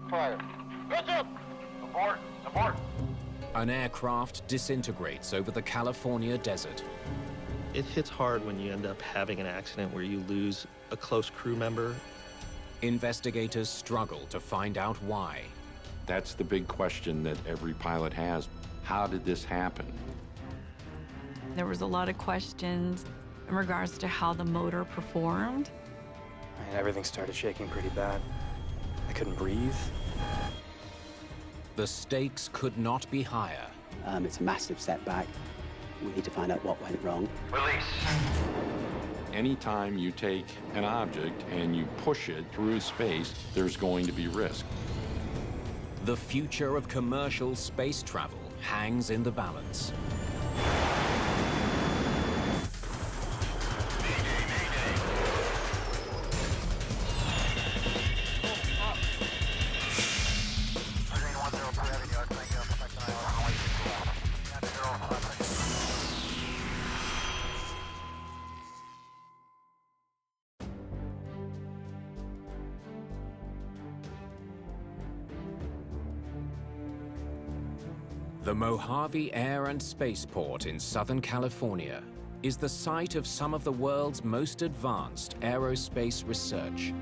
Fire. Heads up! Abort! Abort! An aircraft disintegrates over the California desert. It hits hard when you end up having an accident where you lose a close crew member. Investigators struggle to find out why. That's the big question that every pilot has. How did this happen? There was a lot of questions in regards to how the motor performed. Everything started shaking pretty bad. I couldn't breathe. The stakes could not be higher. It's a massive setback. We need to find out what went wrong. Release. Anytime you take an object and you push it through space, there's going to be risk. The future of commercial space travel hangs in the balance. The Mojave Air and Spaceport in Southern California is the site of some of the world's most advanced aerospace research.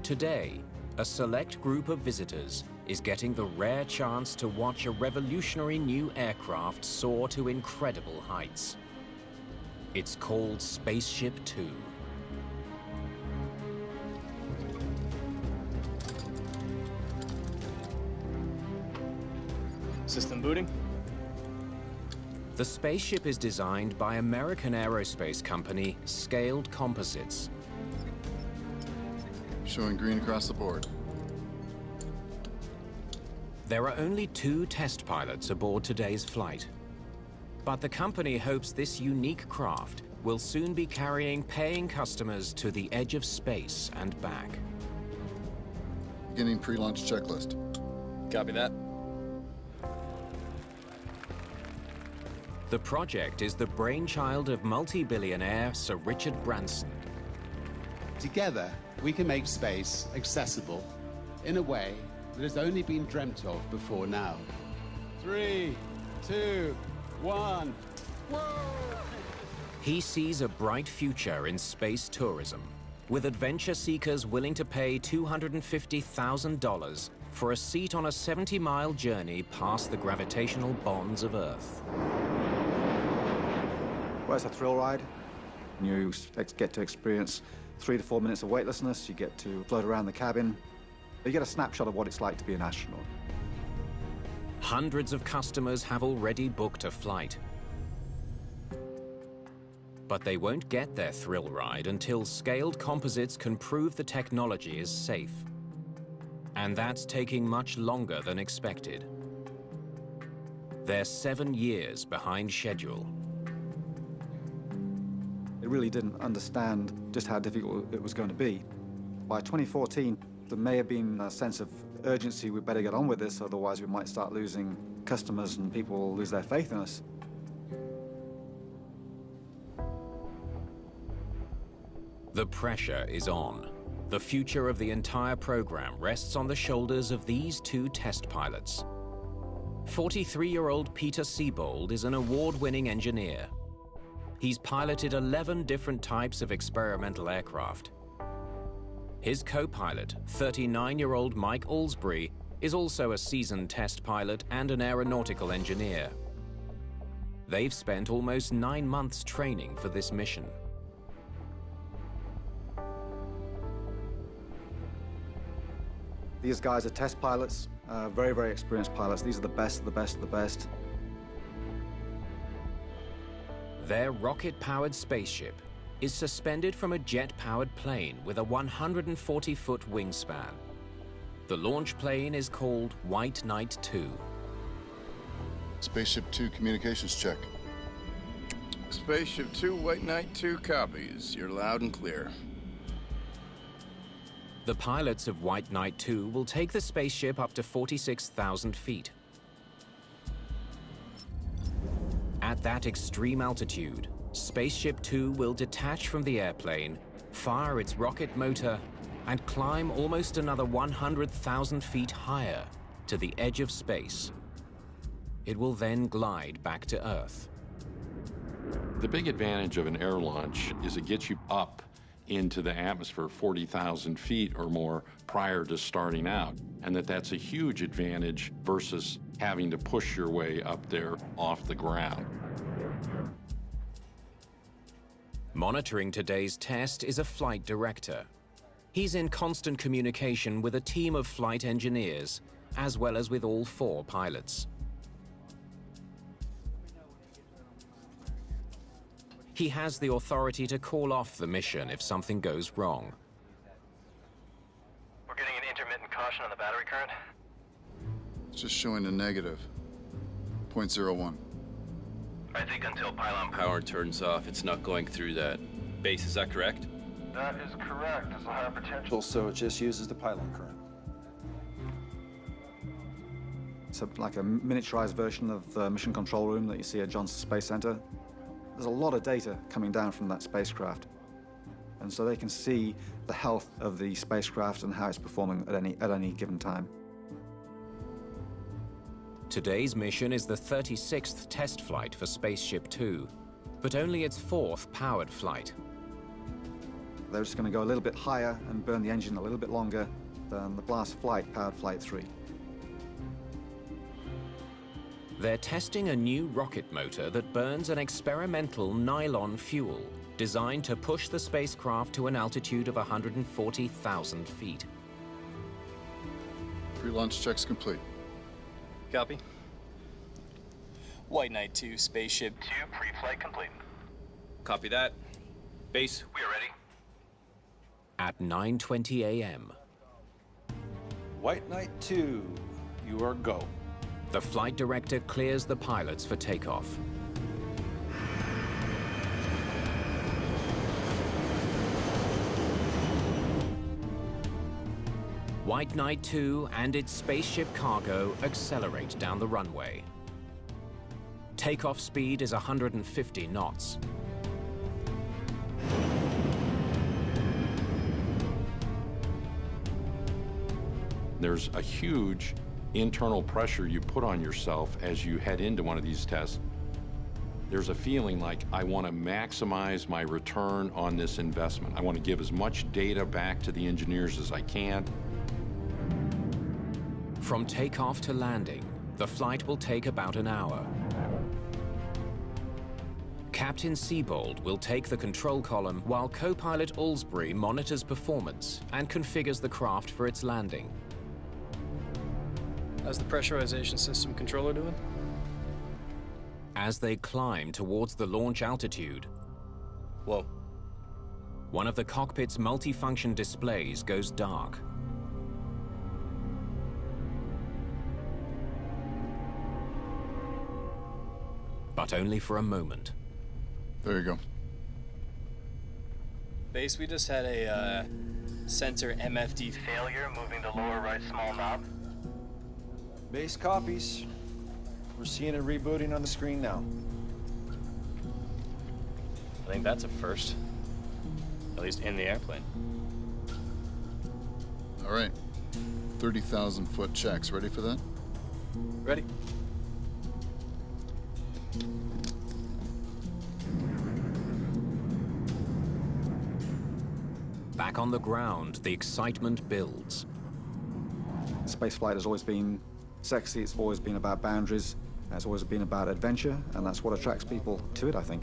Today, a select group of visitors is getting the rare chance to watch a revolutionary new aircraft soar to incredible heights. It's called Spaceship Two. System booting. The spaceship is designed by American aerospace company Scaled Composites. Showing green across the board. There are only 2 test pilots aboard today's flight. But the company hopes this unique craft will soon be carrying paying customers to the edge of space and back. Beginning pre-launch checklist. Copy that. The project is the brainchild of multi-billionaire Sir Richard Branson. Together, we can make space accessible in a way that has only been dreamt of before now. 3, 2, 1. Whoa! He sees a bright future in space tourism, with adventure seekers willing to pay $250,000 for a seat on a 70-mile journey past the gravitational bonds of Earth. Well, it's a thrill ride. You get to experience 3 to 4 minutes of weightlessness. You get to float around the cabin. You get a snapshot of what it's like to be an astronaut. Hundreds of customers have already booked a flight. But they won't get their thrill ride until Scaled Composites can prove the technology is safe. And that's taking much longer than expected. They're 7 years behind schedule. It really didn't understand just how difficult it was going to be. By 2014, there may have been a sense of urgency, we better get on with this, otherwise we might start losing customers and people will lose their faith in us. The pressure is on. The future of the entire program rests on the shoulders of these 2 test pilots. 43-year-old Peter Siebold is an award-winning engineer. He's piloted 11 different types of experimental aircraft. His co-pilot, 39-year-old Mike Alsbury, is also a seasoned test pilot and an aeronautical engineer. They've spent almost 9 months training for this mission. These guys are test pilots, very, very experienced pilots. These are the best of the best of the best. Their rocket-powered spaceship is suspended from a jet-powered plane with a 140-foot wingspan. The launch plane is called White Knight 2. Spaceship 2 communications check. Spaceship 2, White Knight 2 copies. You're loud and clear. The pilots of White Knight 2 will take the spaceship up to 46,000 feet. At that extreme altitude, Spaceship Two will detach from the airplane, fire its rocket motor, and climb almost another 100,000 feet higher to the edge of space. It will then glide back to Earth. The big advantage of an air launch is it gets you up into the atmosphere 40,000 feet or more prior to starting out, and that's a huge advantage versus having to push your way up there off the ground. Monitoring today's test is a flight director. He's in constant communication with a team of flight engineers, as well as with all 4 pilots. He has the authority to call off the mission if something goes wrong. We're getting an intermittent caution on the battery current. It's just showing a negative. 0.01. I think until pylon power turns off, it's not going through that base. Is that correct? That is correct. There's a higher potential. So it just uses the pylon current. It's like a miniaturized version of the mission control room that you see at Johnson Space Center. There's a lot of data coming down from that spacecraft. And so they can see the health of the spacecraft and how it's performing at any given time. Today's mission is the 36th test flight for Spaceship Two, but only its 4th powered flight. They're just going to go a little bit higher and burn the engine a little bit longer than the last flight, powered Flight 3. They're testing a new rocket motor that burns an experimental nylon fuel designed to push the spacecraft to an altitude of 140,000 feet. Pre-launch checks complete. Copy. White Knight 2, Spaceship 2, pre-flight complete. Copy that. Base. We are ready. At 9:20 a.m. White Knight 2, you are go. The flight director clears the pilots for takeoff. White Knight 2 and its spaceship cargo accelerate down the runway. Takeoff speed is 150 knots. There's a huge internal pressure you put on yourself as you head into one of these tests. There's a feeling like I want to maximize my return on this investment. I want to give as much data back to the engineers as I can. From takeoff to landing, the flight will take about an hour. Captain Siebold will take the control column while co-pilot Aylesbury monitors performance and configures the craft for its landing. How's the pressurization system controller doing? As they climb towards the launch altitude, Whoa. one of the cockpit's multifunction displays goes dark. But only for a moment. There you go. Base, we just had a sensor MFD Failure, moving the lower right small knob. Base copies. We're seeing it rebooting on the screen now. I think that's a first. At least in the airplane. All right. 30,000 foot checks. Ready for that? Ready? Back on the ground, the excitement builds. Spaceflight has always been sexy, it's always been about boundaries, it's always been about adventure, and that's what attracts people to it, I think.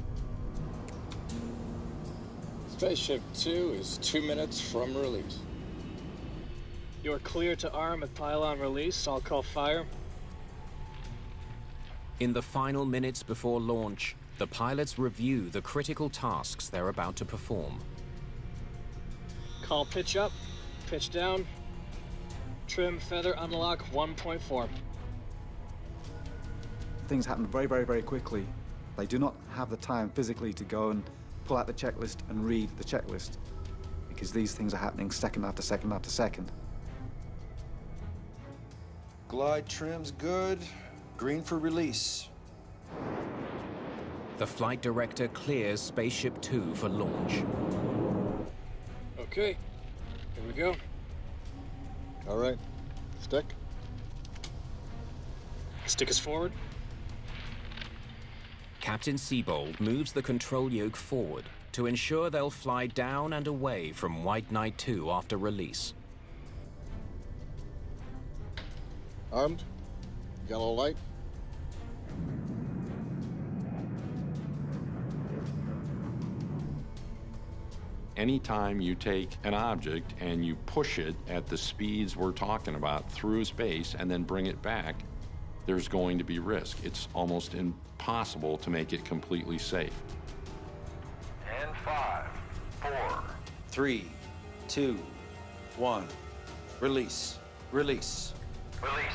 Spaceship 2 is 2 minutes from release. You're clear to arm at pylon release. I'll call fire. In the final minutes before launch, the pilots review the critical tasks they're about to perform. Call pitch up, pitch down. Trim, feather, unlock 1.4. Things happen very, very, very quickly. They do not have the time physically to go and pull out the checklist and read the checklist, because these things are happening second after second after second. Glide trim's good. Green for release. The flight director clears Spaceship Two for launch. Okay. Here we go. All right. Stick. Stick us forward. Captain Seabold moves the control yoke forward to ensure they'll fly down and away from White Knight 2 after release. Armed. Yellow light. Anytime you take an object and you push it at the speeds we're talking about through space and then bring it back, there's going to be risk. It's almost impossible to make it completely safe. And 5, 4, 3, 2, 1. Release. Release. release.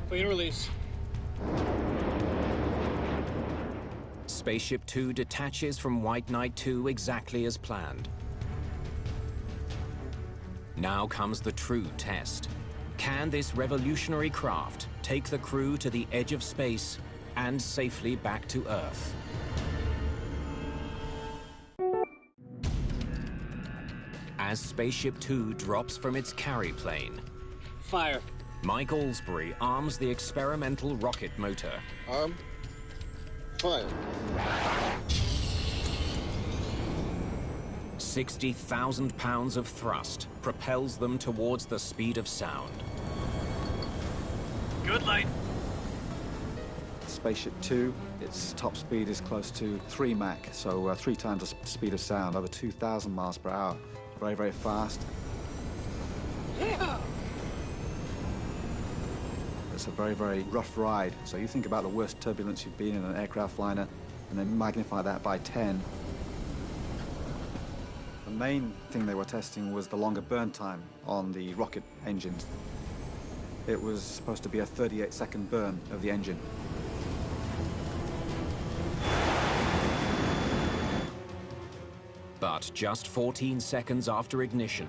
Clean release. Spaceship Two detaches from White Knight 2 exactly as planned. Now comes the true test. Can this revolutionary craft take the crew to the edge of space and safely back to Earth? As Spaceship Two drops from its carry plane, Fire. Mike Allsbury arms the experimental rocket motor. Armed. Fire. 60,000 pounds of thrust propels them towards the speed of sound. Good light. Spaceship Two, its top speed is close to 3 Mach, so 3 times the speed of sound, over 2,000 miles per hour. Very, very fast. It's a very, very rough ride. So you think about the worst turbulence you've been in an aircraft liner, and then magnify that by 10. The main thing they were testing was the longer burn time on the rocket engines. It was supposed to be a 38-second burn of the engine. But just 14 seconds after ignition,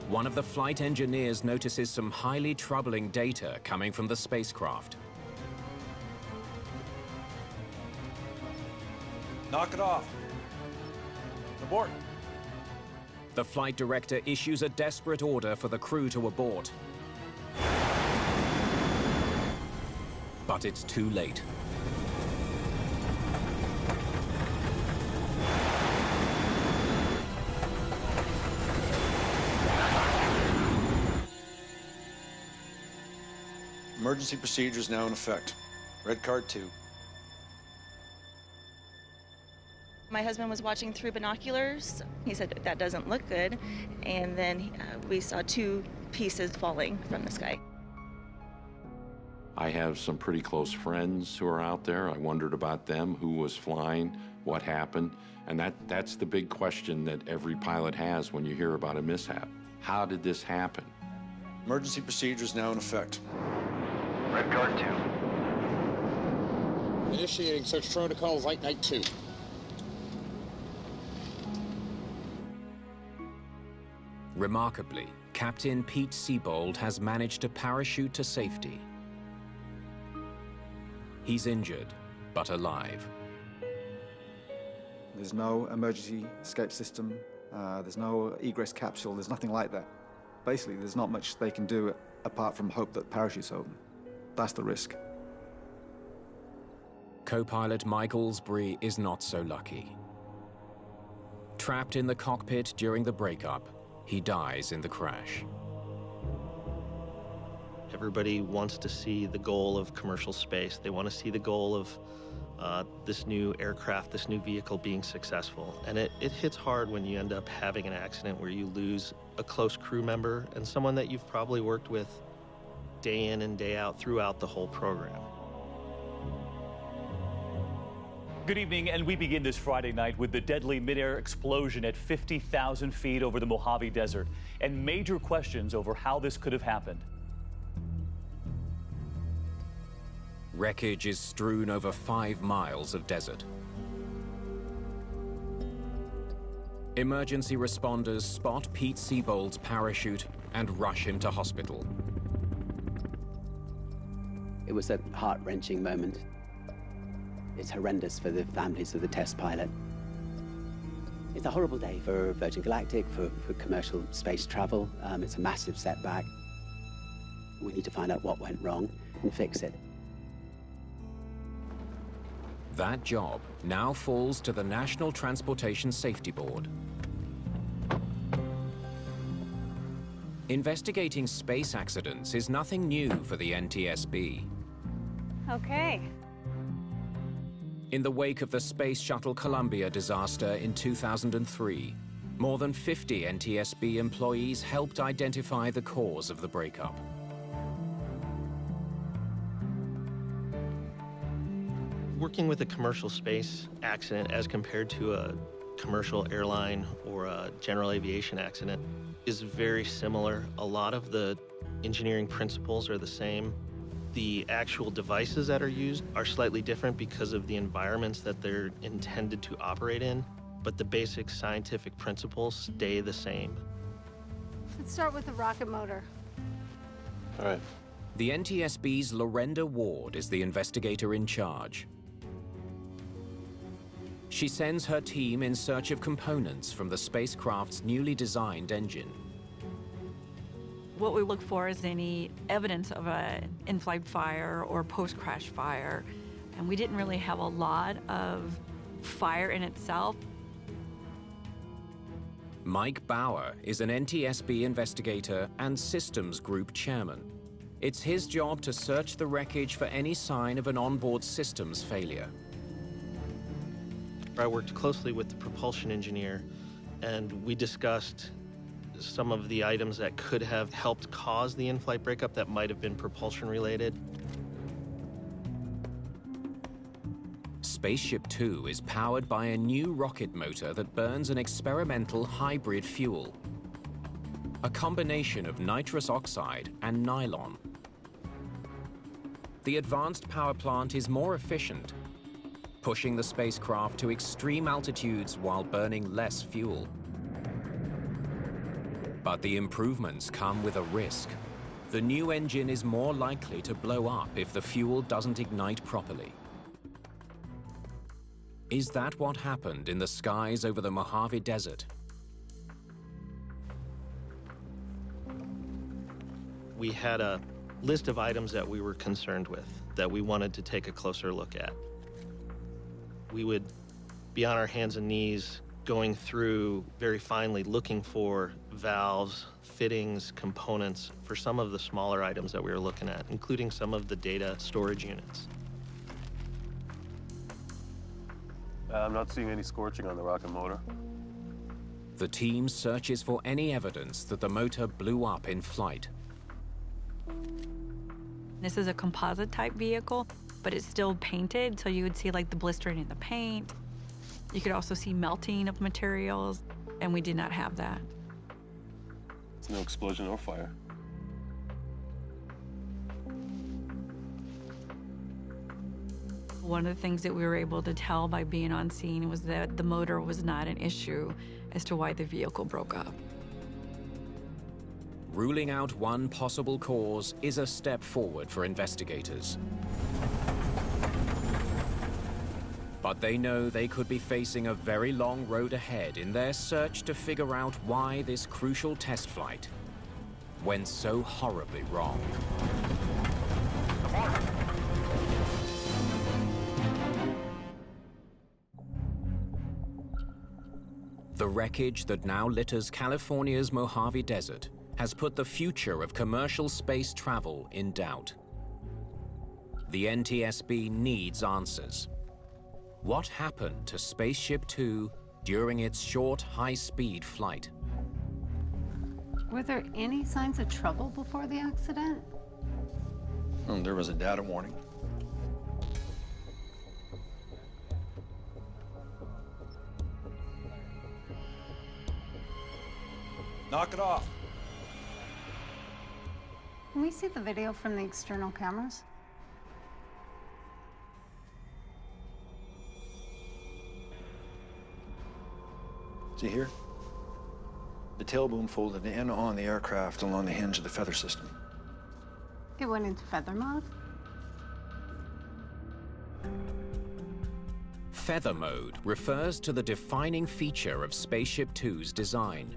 one of the flight engineers notices some highly troubling data coming from the spacecraft. Knock it off. Abort. The flight director issues a desperate order for the crew to abort. But it's too late. Emergency procedures now in effect. Red card 2. My husband was watching through binoculars. He said, that doesn't look good. And then we saw 2 pieces falling from the sky. I have some pretty close friends who are out there. I wondered about them, who was flying, what happened. And that's the big question that every pilot has when you hear about a mishap. How did this happen? Emergency procedures now in effect. Red card 2. Initiating search protocol, White Knight 2. Remarkably, Captain Pete Seabold has managed to parachute to safety. He's injured, but alive. There's no emergency escape system. There's no egress capsule. There's nothing like that. Basically, there's not much they can do apart from hope that the parachute's open. That's the risk. Co-pilot Mike Allsbury is not so lucky. Trapped in the cockpit during the breakup, he dies in the crash. Everybody wants to see the goal of commercial space. They want to see the goal of this new aircraft, this new vehicle being successful. And it hits hard when you end up having an accident where you lose a close crew member and someone that you've probably worked with day in and day out throughout the whole program. Good evening, and we begin this Friday night with the deadly mid-air explosion at 50,000 feet over the Mojave Desert and major questions over how this could have happened. Wreckage is strewn over 5 miles of desert. Emergency responders spot Pete Seabold's parachute and rush him to hospital. It was a heart-wrenching moment. It's horrendous for the families of the test pilot. It's a horrible day for Virgin Galactic, for commercial space travel. It's a massive setback. We need to find out what went wrong and fix it. That job now falls to the National Transportation Safety Board. Investigating space accidents is nothing new for the NTSB. Okay. In the wake of the Space Shuttle Columbia disaster in 2003, more than 50 NTSB employees helped identify the cause of the breakup. Working with a commercial space accident as compared to a commercial airline or a general aviation accident is very similar. A lot of the engineering principles are the same. The actual devices that are used are slightly different because of the environments that they're intended to operate in, but the basic scientific principles stay the same. Let's start with the rocket motor. All right. The NTSB's Lorenda Ward is the investigator in charge. She sends her team in search of components from the spacecraft's newly designed engine. What we look for is any evidence of an in-flight fire or post-crash fire. And we didn't really have a lot of fire in itself. Mike Bauer is an NTSB investigator and systems group chairman. It's his job to search the wreckage for any sign of an onboard systems failure. I worked closely with the propulsion engineer, and we discussed some of the items that could have helped cause the in-flight breakup that might have been propulsion related. Spaceship Two is powered by a new rocket motor that burns an experimental hybrid fuel, a combination of nitrous oxide and nylon. The advanced power plant is more efficient, pushing the spacecraft to extreme altitudes while burning less fuel. But the improvements come with a risk. The new engine is more likely to blow up if the fuel doesn't ignite properly. Is that what happened in the skies over the Mojave Desert? We had a list of items that we were concerned with, that we wanted to take a closer look at. We would be on our hands and knees going through very finely looking for valves, fittings, components for some of the smaller items that we were looking at, including some of the data storage units. I'm not seeing any scorching on the rocket motor. The team searches for any evidence that the motor blew up in flight. This is a composite type vehicle, but it's still painted, so you would see like the blistering in the paint. You could also see melting of materials, and we did not have that. There's no explosion or fire. One of the things that we were able to tell by being on scene was that the motor was not an issue as to why the vehicle broke up. Ruling out one possible cause is a step forward for investigators. But they know they could be facing a very long road ahead in their search to figure out why this crucial test flight went so horribly wrong. The wreckage that now litters California's Mojave Desert has put the future of commercial space travel in doubt. The NTSB needs answers. What happened to Spaceship Two during its short, high-speed flight? Were there any signs of trouble before the accident? There was a data warning. Knock it off. Can we see the video from the external cameras? See here? The tail boom folded in on the aircraft along the hinge of the feather system. It went into feather mode? Feather mode refers to the defining feature of Spaceship Two's design.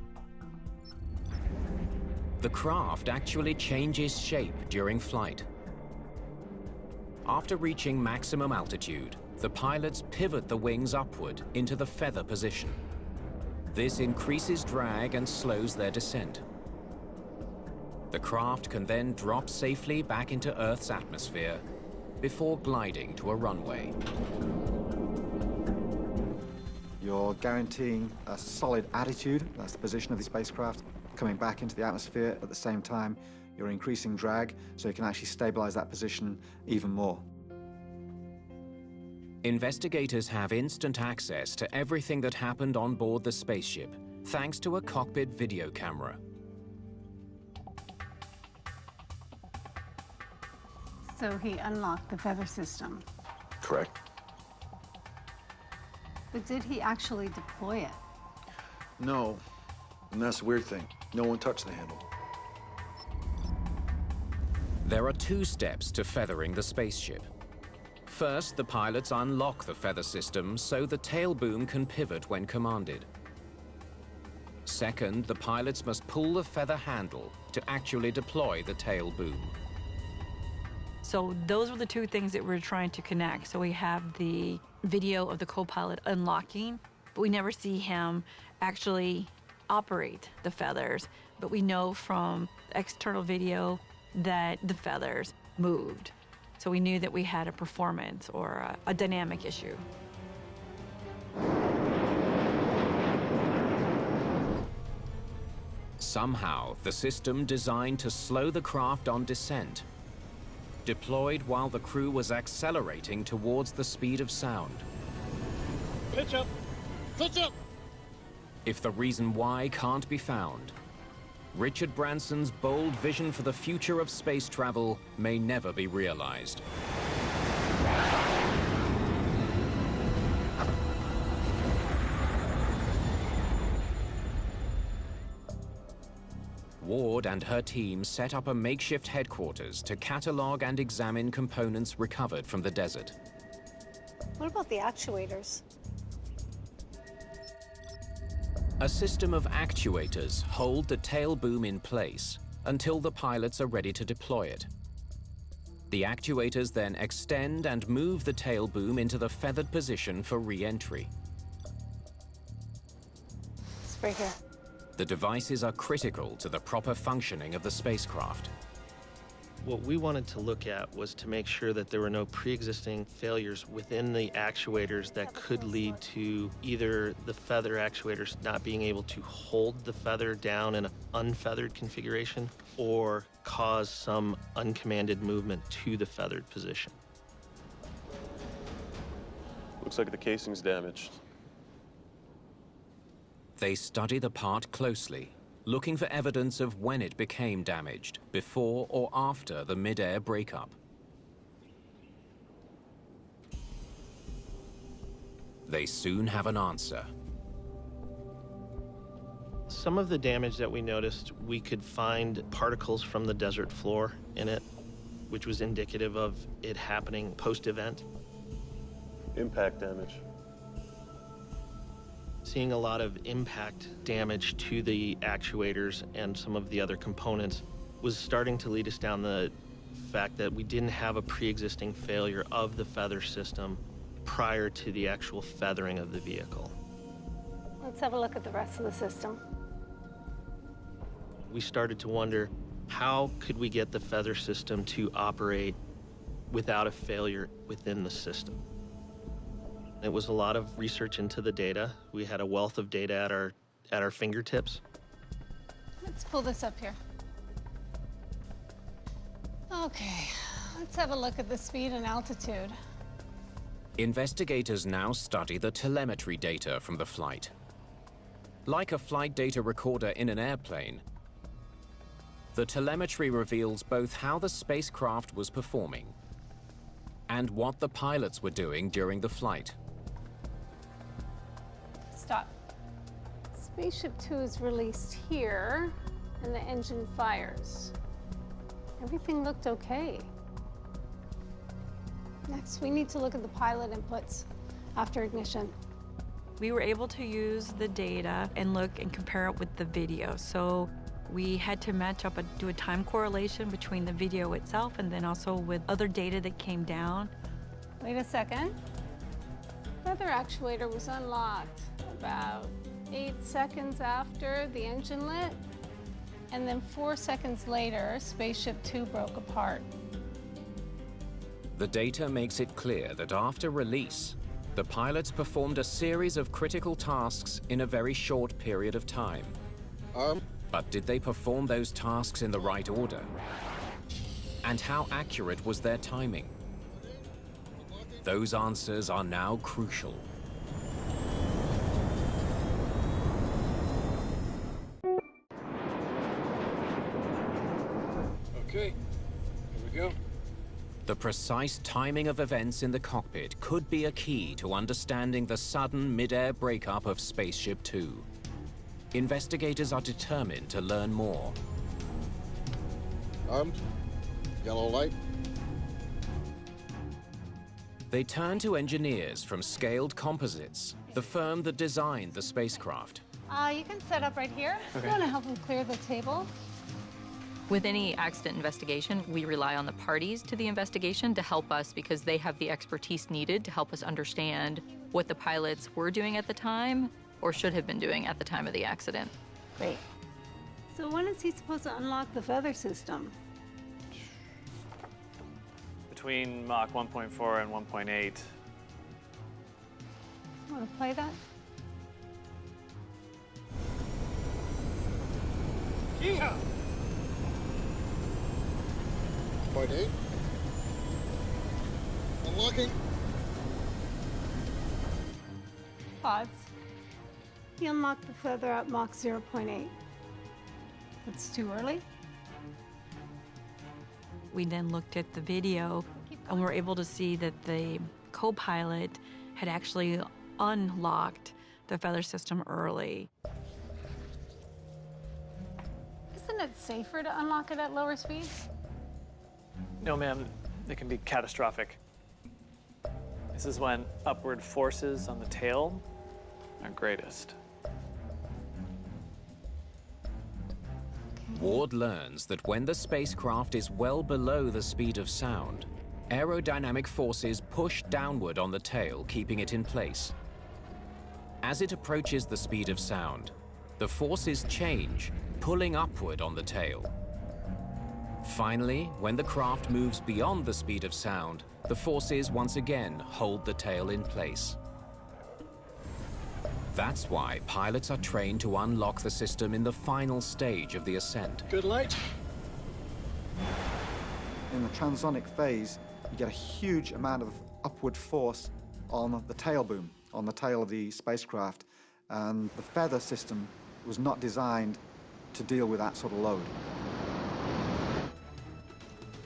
The craft actually changes shape during flight. After reaching maximum altitude, the pilots pivot the wings upward into the feather position. This increases drag and slows their descent. The craft can then drop safely back into Earth's atmosphere before gliding to a runway. You're guaranteeing a solid attitude, that's the position of the spacecraft, coming back into the atmosphere. At the same time, you're increasing drag, so you can actually stabilize that position even more. Investigators have instant access to everything that happened on board the spaceship, thanks to a cockpit video camera. So he unlocked the feather system. Correct. But did he actually deploy it? No, and that's the weird thing. No one touched the handle. There are two steps to feathering the spaceship. First, the pilots unlock the feather system so the tail boom can pivot when commanded. Second, the pilots must pull the feather handle to actually deploy the tail boom. So those were the two things that we're trying to connect. So we have the video of the co-pilot unlocking, but we never see him actually operate the feathers. But we know from external video that the feathers moved. So we knew that we had a performance or a dynamic issue. Somehow, the system designed to slow the craft on descent deployed while the crew was accelerating towards the speed of sound. Pitch up! Pitch up! If the reason why can't be found, Richard Branson's bold vision for the future of space travel may never be realized. Ward and her team set up a makeshift headquarters to catalog and examine components recovered from the desert. What about the actuators? A system of actuators hold the tail boom in place until the pilots are ready to deploy it. The actuators then extend and move the tail boom into the feathered position for re-entry. It's right here. The devices are critical to the proper functioning of the spacecraft. What we wanted to look at was to make sure that there were no pre-existing failures within the actuators that could lead to either the feather actuators not being able to hold the feather down in an unfeathered configuration or cause some uncommanded movement to the feathered position. Looks like the casing's damaged. They study the part closely, looking for evidence of when it became damaged, before or after the mid-air breakup. They soon have an answer. Some of the damage that we noticed, we could find particles from the desert floor in it, which was indicative of it happening post-event. Impact damage. Seeing a lot of impact damage to the actuators and some of the other components was starting to lead us down the fact that we didn't have a pre-existing failure of the feather system prior to the actual feathering of the vehicle. Let's have a look at the rest of the system. We started to wonder, how could we get the feather system to operate without a failure within the system? It was a lot of research into the data. We had a wealth of data at our fingertips. Let's pull this up here. Okay, let's have a look at the speed and altitude. Investigators now study the telemetry data from the flight. Like a flight data recorder in an airplane, the telemetry reveals both how the spacecraft was performing and what the pilots were doing during the flight. Stop. Spaceship Two is released here, and the engine fires. Everything looked okay. Next, we need to look at the pilot inputs. after ignition. We were able to use the data and look and compare it with the video. So we had to match up, do a time correlation between the video itself and then also with other data that came down. Wait a second. Feather actuator was unlocked about 8 seconds after the engine lit, and then 4 seconds later, Spaceship Two broke apart. The data makes it clear that after release, the pilots performed a series of critical tasks in a very short period of time. But did they perform those tasks in the right order? And how accurate was their timing? Those answers are now crucial. Okay, here we go. The precise timing of events in the cockpit could be a key to understanding the sudden mid-air breakup of Spaceship Two. Investigators are determined to learn more. Armed. Yellow light. They turn to engineers from Scaled Composites, the firm that designed the spacecraft. You can set up right here. Okay. You want to help them clear the table? With any accident investigation, we rely on the parties to the investigation to help us because they have the expertise needed to help us understand what the pilots were doing at the time or should have been doing at the time of the accident. Great. So when is he supposed to unlock the feather system? Between Mach 1.4 and 1.8. Want to play that? Yeehaw! 0.8. Unlocking. Pods. He unlocked the feather at Mach 0.8. That's too early? We then looked at the video and were able to see that the co-pilot had actually unlocked the feather system early. Isn't it safer to unlock it at lower speeds? No, ma'am, it can be catastrophic. This is when upward forces on the tail are greatest. Ward learns that when the spacecraft is well below the speed of sound, aerodynamic forces push downward on the tail, keeping it in place. As it approaches the speed of sound, the forces change, pulling upward on the tail. Finally, when the craft moves beyond the speed of sound, the forces once again hold the tail in place. That's why pilots are trained to unlock the system in the final stage of the ascent. Good light. In the transonic phase, you get a huge amount of upward force on the tail boom, on the tail of the spacecraft, and the feather system was not designed to deal with that sort of load.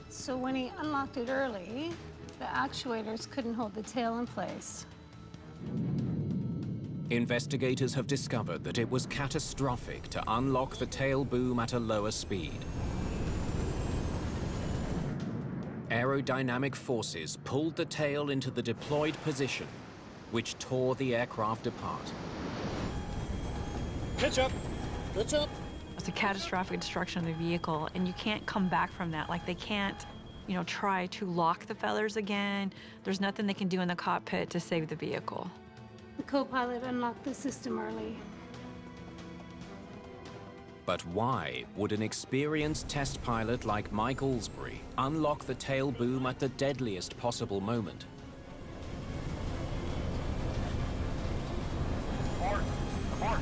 So when he unlocked it early, the actuators couldn't hold the tail in place. Investigators have discovered that it was catastrophic to unlock the tail boom at a lower speed. Aerodynamic forces pulled the tail into the deployed position, which tore the aircraft apart. Pitch up. Pitch up. It's a catastrophic destruction of the vehicle, and you can't come back from that. Like, they can't, try to lock the feathers again. There's nothing they can do in the cockpit to save the vehicle. The co-pilot unlocked the system early. But why would an experienced test pilot like Mike Allsbury unlock the tail boom at the deadliest possible moment? Abort! Abort!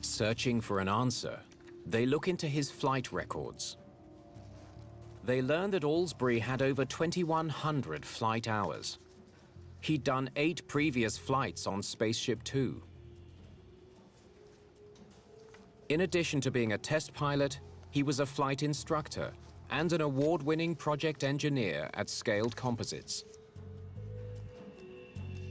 Searching for an answer, they look into his flight records. They learn that Allsbury had over 2,100 flight hours. He'd done 8 previous flights on Spaceship Two. In addition to being a test pilot, he was a flight instructor and an award-winning project engineer at Scaled Composites.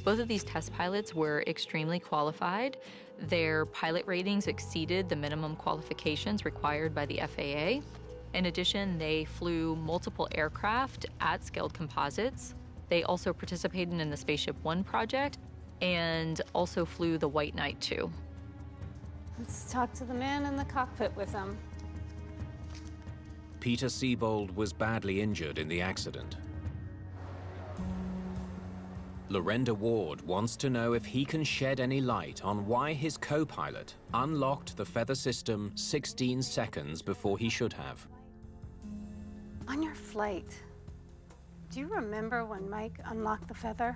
Both of these test pilots were extremely qualified. Their pilot ratings exceeded the minimum qualifications required by the FAA. In addition, they flew multiple aircraft at Scaled Composites. They also participated in the Spaceship One project and also flew the White Knight 2. Let's talk to the man in the cockpit with him. Peter Siebold was badly injured in the accident. Lorenda Ward wants to know if he can shed any light on why his co-pilot unlocked the feather system 16 seconds before he should have. On your flight, do you remember when Mike unlocked the feather?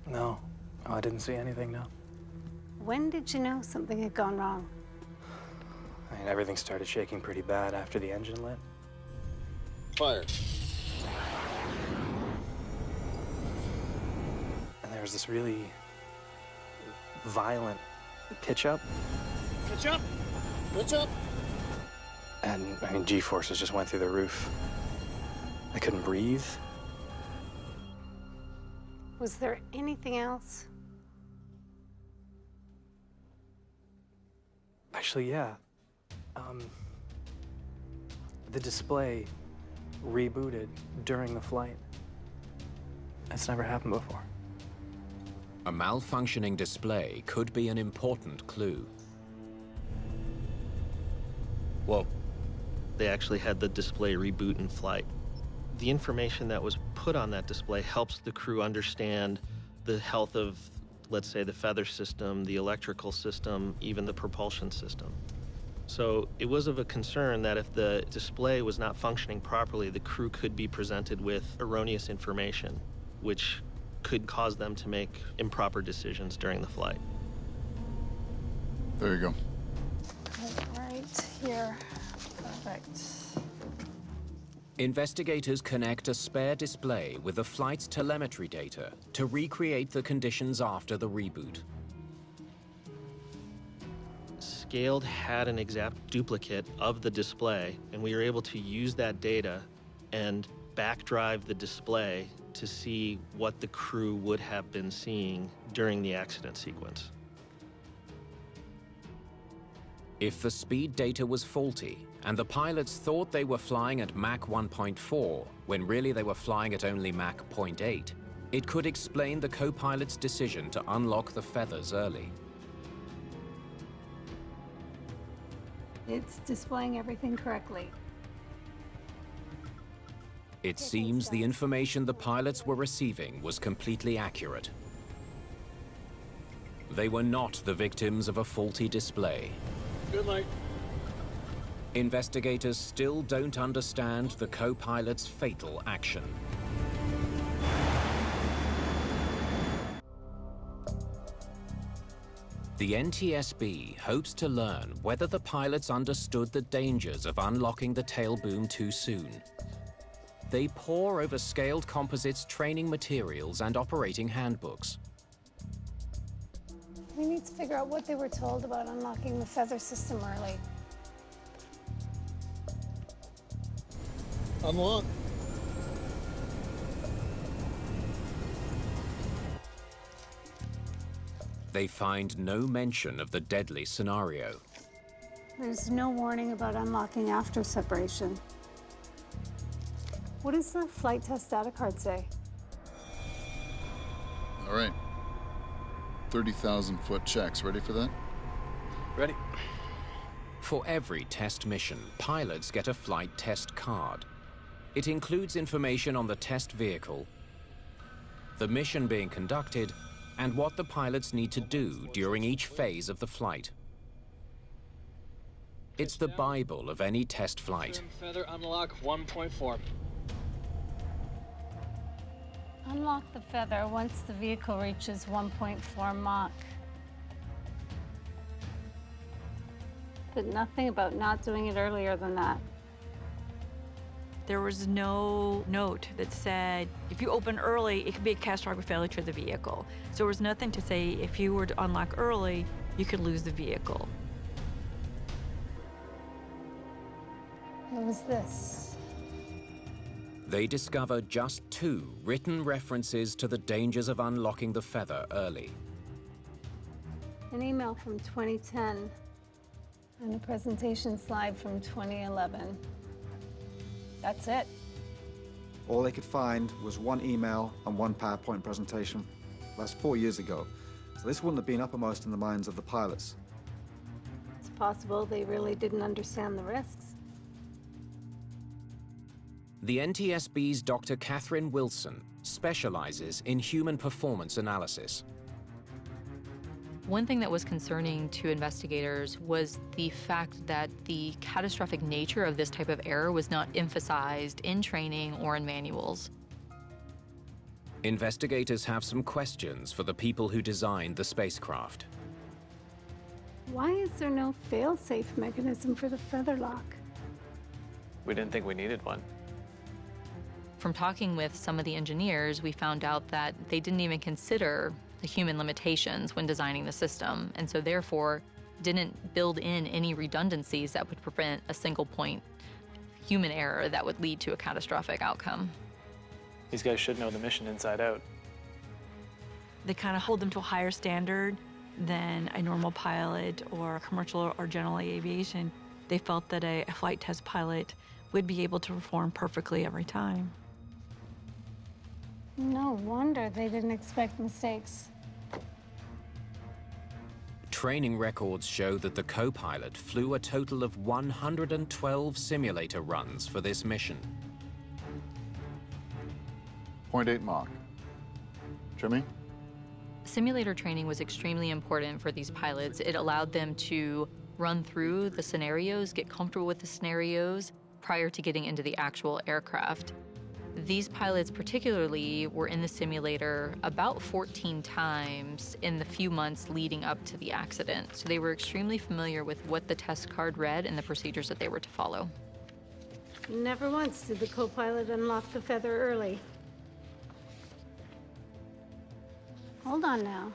No. Oh, I didn't see anything, no. When did you know something had gone wrong? I mean, everything started shaking pretty bad after the engine lit. Fire. And there was this really violent pitch up. Pitch up! Pitch up! And, I mean, G-forces just went through the roof. I couldn't breathe. Was there anything else? Actually, yeah. The display rebooted during the flight. That's never happened before. A malfunctioning display could be an important clue. Well, they actually had the display reboot in flight. The information that was put on that display helps the crew understand the health of, let's say, the feather system, the electrical system, even the propulsion system. So it was of a concern that if the display was not functioning properly, the crew could be presented with erroneous information, which could cause them to make improper decisions during the flight. There you go. Right here. Perfect. Investigators connect a spare display with the flight's telemetry data to recreate the conditions after the reboot. Scaled had an exact duplicate of the display, and we were able to use that data and backdrive the display to see what the crew would have been seeing during the accident sequence. If the speed data was faulty, and the pilots thought they were flying at Mach 1.4, when really they were flying at only Mach 0.8, it could explain the co-pilot's decision to unlock the feathers early. It's displaying everything correctly. It seems the information the pilots were receiving was completely accurate. They were not the victims of a faulty display. Good night. Investigators still don't understand the co-pilot's fatal action. The NTSB hopes to learn whether the pilots understood the dangers of unlocking the tail boom too soon. They pore over Scaled Composites training materials and operating handbooks. We need to figure out what they were told about unlocking the feather system early. Unlock. They find no mention of the deadly scenario. There's no warning about unlocking after separation. What does the flight test data card say? All right. 30,000-foot checks. Ready for that? Ready. For every test mission, pilots get a flight test card. It includes information on the test vehicle, the mission being conducted, and what the pilots need to do during each phase of the flight. It's the Bible of any test flight. Feather unlock 1.4. Unlock the feather once the vehicle reaches 1.4 Mach. But nothing about not doing it earlier than that. There was no note that said if you open early, it could be a catastrophic failure to the vehicle. So there was nothing to say if you were to unlock early, you could lose the vehicle. What was this? They discover just 2 written references to the dangers of unlocking the feather early. An email from 2010 and a presentation slide from 2011. That's it. All they could find was one email and one PowerPoint presentation. That's 4 years ago. So this wouldn't have been uppermost in the minds of the pilots. It's possible they really didn't understand the risks. The NTSB's Dr. Catherine Wilson specializes in human performance analysis. One thing that was concerning to investigators was the fact that the catastrophic nature of this type of error was not emphasized in training or in manuals. Investigators have some questions for the people who designed the spacecraft. Why is there no fail-safe mechanism for the feather lock? We didn't think we needed one. From talking with some of the engineers, we found out that they didn't even consider the human limitations when designing the system, and so therefore didn't build in any redundancies that would prevent a single point human error that would lead to a catastrophic outcome. These guys should know the mission inside out. They kind of hold them to a higher standard than a normal pilot or commercial or general aviation. They felt that a flight test pilot would be able to perform perfectly every time. No wonder they didn't expect mistakes. Training records show that the co-pilot flew a total of 112 simulator runs for this mission. 0.8 Mach. Jimmy? Simulator training was extremely important for these pilots. It allowed them to run through the scenarios, get comfortable with the scenarios prior to getting into the actual aircraft. These pilots particularly were in the simulator about 14 times in the few months leading up to the accident. So they were extremely familiar with what the test card read and the procedures that they were to follow. Never once did the co-pilot unlock the feather early. Hold on now.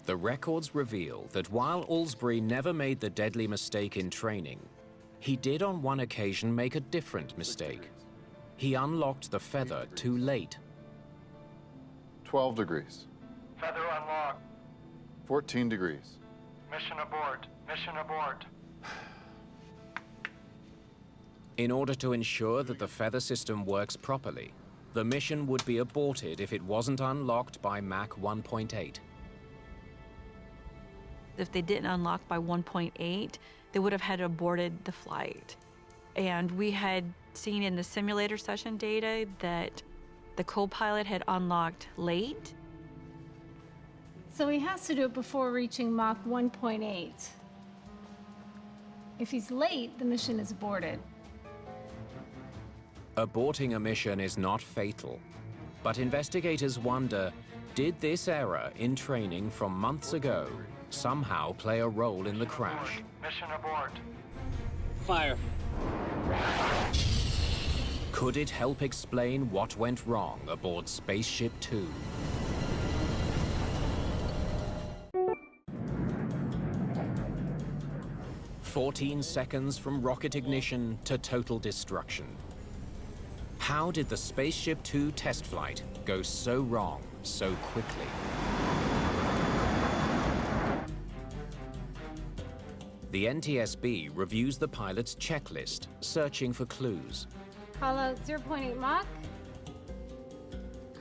The records reveal that while Aylesbury never made the deadly mistake in training, he did on one occasion make a different mistake. He unlocked the feather too late. 12 degrees. Feather unlocked. 14 degrees. Mission abort. Mission abort. In order to ensure that the feather system works properly, the mission would be aborted if it wasn't unlocked by Mach 1.8. If they didn't unlock by 1.8, they would have had aborted the flight. And we had seen in the simulator session data that the co-pilot had unlocked late. So he has to do it before reaching Mach 1.8. If he's late, the mission is aborted. Aborting a mission is not fatal, but investigators wonder, did this error in training from months ago somehow play a role in the crash? Mission abort. Fire. Could it help explain what went wrong aboard Spaceship Two? "14 seconds from rocket ignition to total destruction." How did the Spaceship Two test flight go so wrong so quickly? The NTSB reviews the pilot's checklist, searching for clues. Call out 0.8 Mach.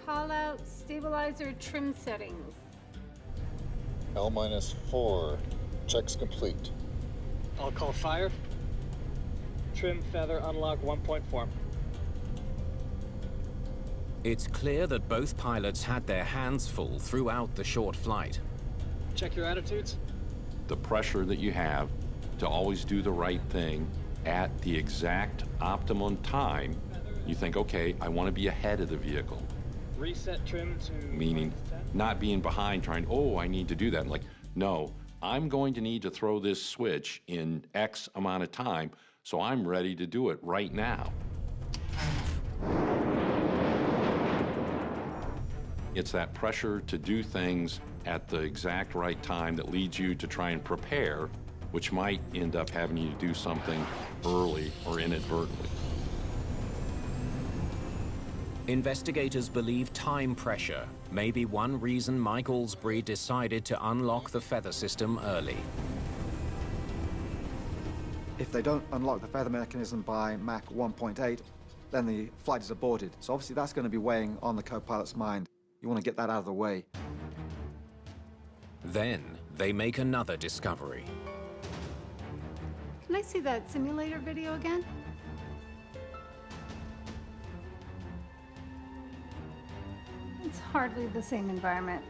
Call out stabilizer trim settings. L-4. Checks complete. I'll call fire. Trim feather unlock 1.4. It's clear that both pilots had their hands full throughout the short flight. Check your attitudes. The pressure that you have to always do the right thing at the exact optimum time, you think, okay, I want to be ahead of the vehicle. Reset trim to... Meaning not being behind trying, oh, I need to do that. I'm like, no, I'm going to need to throw this switch in X amount of time, so I'm ready to do it right now. It's that pressure to do things at the exact right time that leads you to try and prepare, which might end up having you to do something early or inadvertently. Investigators believe time pressure may be one reason Mike Aylesbury decided to unlock the feather system early. If they don't unlock the feather mechanism by Mach 1.8, then the flight is aborted. So obviously that's going to be weighing on the co-pilot's mind. You want to get that out of the way. Then they make another discovery. Can I see that simulator video again? It's hardly the same environment.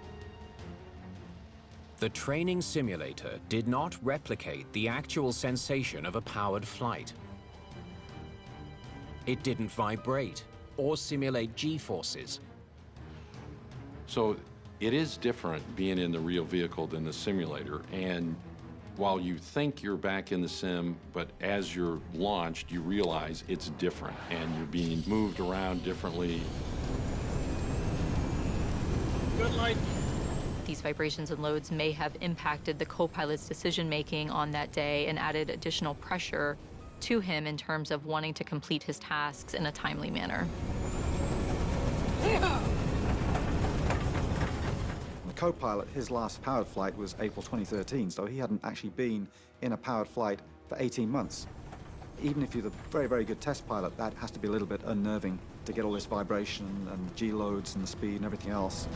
The training simulator did not replicate the actual sensation of a powered flight. It didn't vibrate or simulate G-forces. So it is different being in the real vehicle than the simulator. And while you think you're back in the sim, but as you're launched, you realize it's different and you're being moved around differently. Good light. These vibrations and loads may have impacted the co-pilot's decision-making on that day and added additional pressure to him in terms of wanting to complete his tasks in a timely manner. The co-pilot, his last powered flight was April 2013, so he hadn't actually been in a powered flight for 18 months. Even if you're the very, very good test pilot, that has to be a little bit unnerving to get all this vibration and G-loads and the speed and everything else.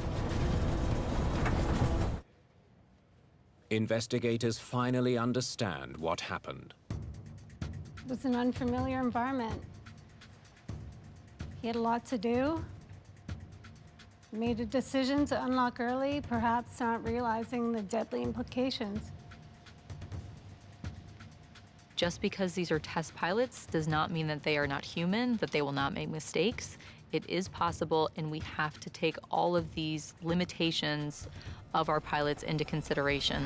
Investigators finally understand what happened. It was an unfamiliar environment. He had a lot to do. Made a decision to unlock early, perhaps not realizing the deadly implications. Just because these are test pilots does not mean that they are not human, that they will not make mistakes. It is possible, and we have to take all of these limitations of our pilots into consideration.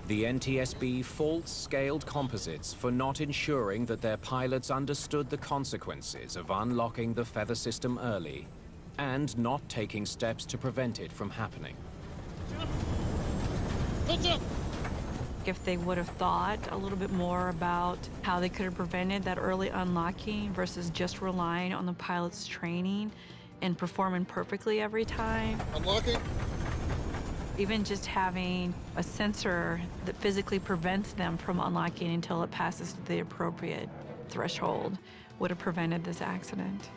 The NTSB faults Scaled Composites for not ensuring that their pilots understood the consequences of unlocking the feather system early and not taking steps to prevent it from happening. If they would have thought a little bit more about how they could have prevented that early unlocking versus just relying on the pilot's training and performing perfectly every time. Unlocking. Even just having a sensor that physically prevents them from unlocking until it passes the appropriate threshold would have prevented this accident.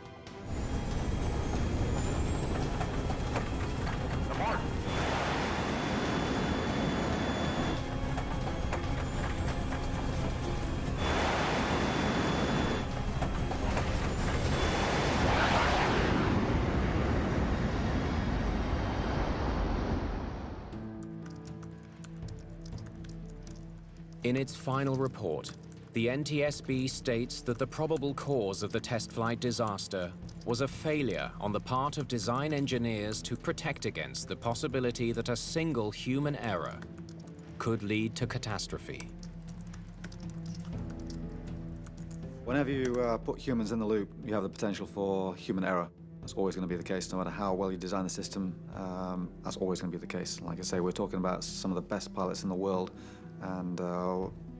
In its final report, the NTSB states that the probable cause of the test flight disaster was a failure on the part of design engineers to protect against the possibility that a single human error could lead to catastrophe. Whenever you put humans in the loop, you have the potential for human error. That's always going to be the case, no matter how well you design the system. That's always going to be the case. Like I say, we're talking about some of the best pilots in the world, and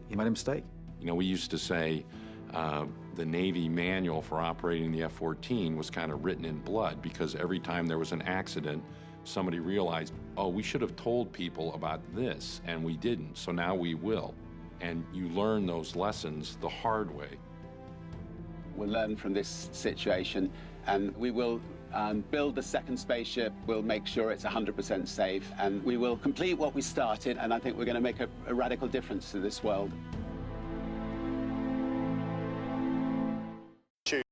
he made a mistake. You know, we used to say the Navy manual for operating the F-14 was kind of written in blood, because every time there was an accident, somebody realized, oh, we should have told people about this, and we didn't, so now we will. And you learn those lessons the hard way. We'll learn from this situation, and we will build the second spaceship. We'll make sure it's 100% safe, and we will complete what we started, and I think we're going to make a radical difference to this world.